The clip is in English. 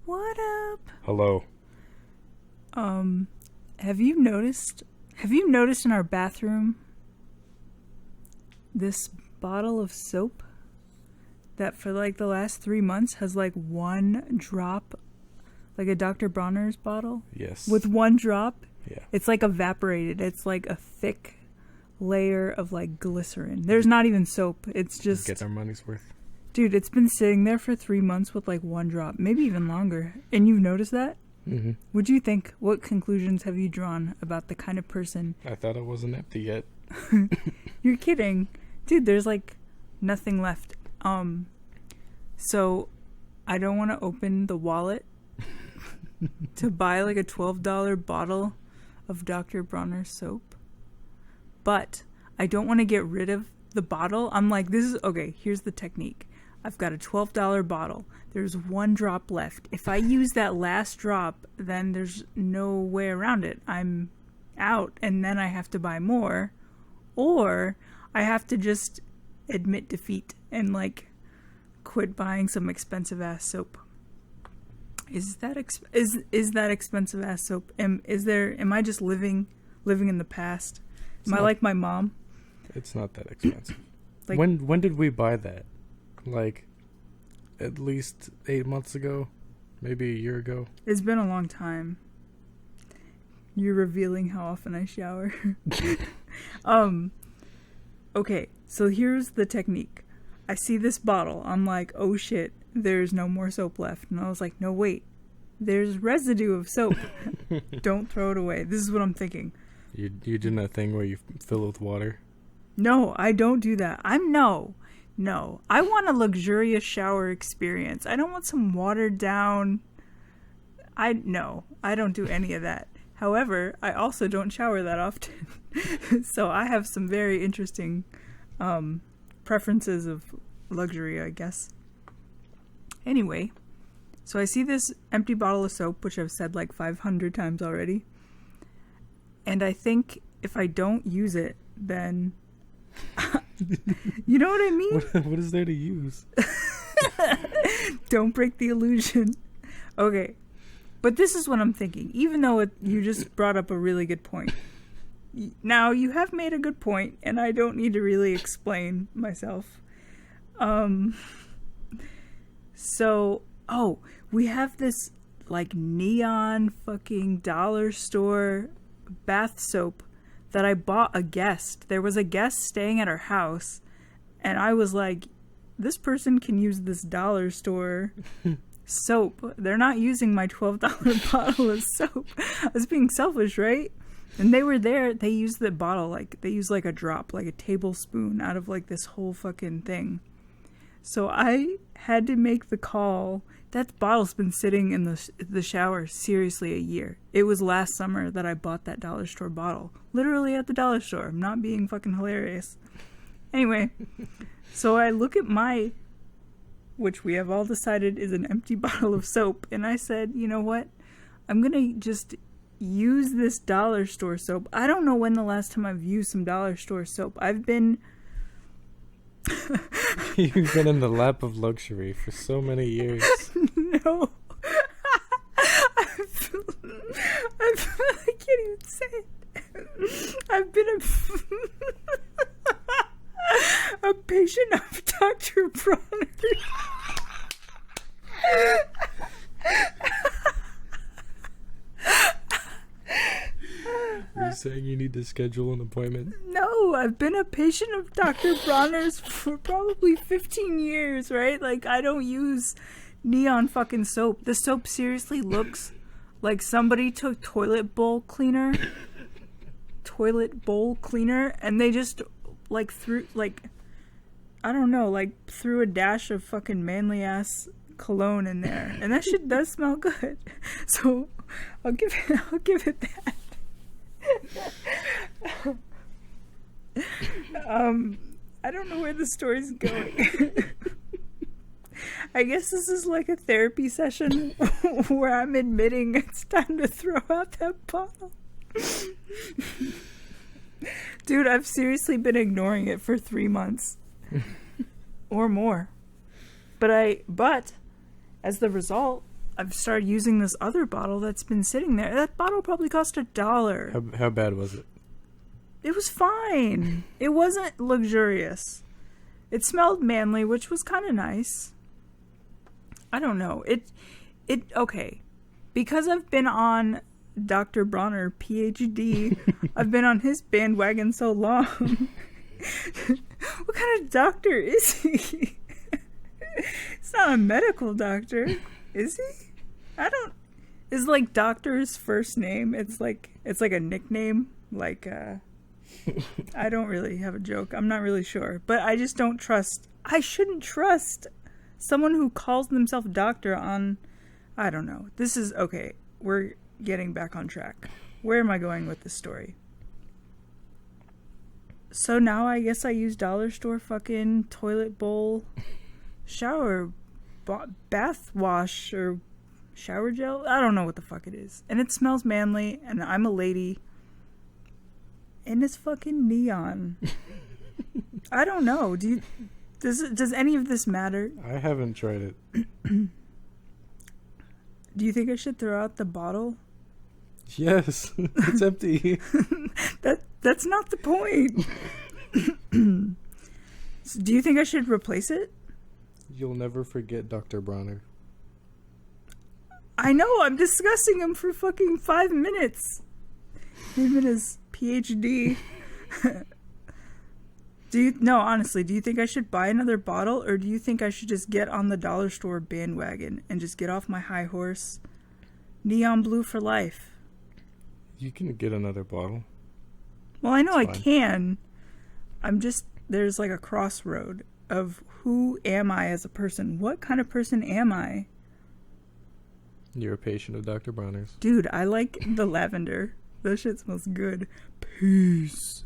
What up? Hello. Have you noticed in our bathroom this bottle of soap that for like the last 3 months has like one drop, like a Dr. Bronner's bottle? Yes. With one drop? Yeah. It's like evaporated. It's like a thick layer of like glycerin. There's not even soap. It's just... Get our money's worth. Dude, it's been sitting there for 3 months with like one drop, maybe even longer. And you've noticed that? Mm-hmm. What'd you think? What conclusions have you drawn about the kind of person? I thought it wasn't empty yet. You're kidding. Dude, there's like nothing left. So I don't want to open the wallet to buy like a $12 bottle of Dr. Bronner's soap. But I don't want to get rid of the bottle. I'm like, okay, here's the technique. I've got a $12 bottle. There's one drop left. If I use that last drop, then there's no way around it. I'm out, and then I have to buy more. Or I have to just admit defeat and like quit buying some expensive ass soap. Is that expensive ass soap? Am I just living in the past? Am I like my mom? It's not that expensive. Like, when did we buy that? Like at least 8 months ago, maybe a year ago. It's been a long time. You're revealing how often I shower. Okay, so here's the technique. I see this bottle. I'm like, oh shit, there's no more soap left. And I was like, no, wait. There's residue of soap. Don't throw it away. This is what I'm thinking. You doing that thing where you fill it with water? No, I don't do that. No. I want a luxurious shower experience. I don't want some watered down... I don't do any of that. However, I also don't shower that often. So I have some very interesting preferences of luxury, I guess. Anyway, so I see this empty bottle of soap, which I've said like 500 times already. And I think if I don't use it, then... You know what I mean? What is there to use? Don't break the illusion. Okay. But this is what I'm thinking. Even though you just brought up a really good point. Now, you have made a good point, and I don't need to really explain myself. So, we have this, like, neon fucking dollar store bath soap that I bought a guest. There was a guest staying at our house, and I was like, this person can use this dollar store soap. They're not using my $12 bottle of soap. I was being selfish, right? And they were there. They used the bottle, like, they used like a drop, like a tablespoon out of like this whole fucking thing. So I had to make the call. That bottle's been sitting in the shower seriously a year. It was last summer that I bought that dollar store bottle. Literally at the dollar store. I'm not being fucking hilarious. Anyway, so I look at my, which we have all decided is an empty bottle of soap, and I said, you know what? I'm going to just use this dollar store soap. I don't know when the last time I've used some dollar store soap. I've been... You've been in the lap of luxury for so many years. No. I can't even say it. I've been a patient of Dr. Bronner. Are you saying you need to schedule an appointment? No, I've been a patient of Dr. Bronner's for probably 15 years, right? Like, I don't use neon fucking soap. The soap seriously looks like somebody took toilet bowl cleaner, and they just, like, threw, like, I don't know, like, threw a dash of fucking manly-ass cologne in there. And that shit does smell good. So, I'll give it that. I don't know where the story's going. I guess this is like a therapy session where I'm admitting it's time to throw out that bottle. Dude, I've seriously been ignoring it for 3 months or more. But as the result, I've started using this other bottle that's been sitting there. That bottle probably cost $1. How bad was it? It was fine. It wasn't luxurious. It smelled manly, which was kind of nice. I don't know. Okay. Because I've been on Dr. Bronner, PhD, I've been on his bandwagon so long. What kind of doctor is he? He's not a medical doctor, is he? Is like doctor his first name? It's like a nickname. Like, I don't really have a joke. I'm not really sure. But I just don't trust. I shouldn't trust someone who calls themselves doctor on. I don't know. This is okay. We're getting back on track. Where am I going with this story? So now I guess I use dollar store fucking toilet bowl, shower, bath wash, or shower gel. I don't know what the fuck it is. And it smells manly, and I'm a lady. And it's fucking neon. I don't know. Does any of this matter? I haven't tried it. Do you think I should throw out the bottle? Yes, it's empty. That's not the point. So do you think I should replace it? You'll never forget Dr. Bronner. I know, I'm discussing him for fucking 5 minutes. Him and his PhD. Honestly, do you think I should buy another bottle, or do you think I should just get on the dollar store bandwagon and just get off my high horse? Neon blue for life. You can get another bottle. Well, I know I can. There's like a crossroad of who am I as a person? What kind of person am I? You're a patient of Dr. Bronner's. Dude, I like the lavender. That shit smells good. Peace.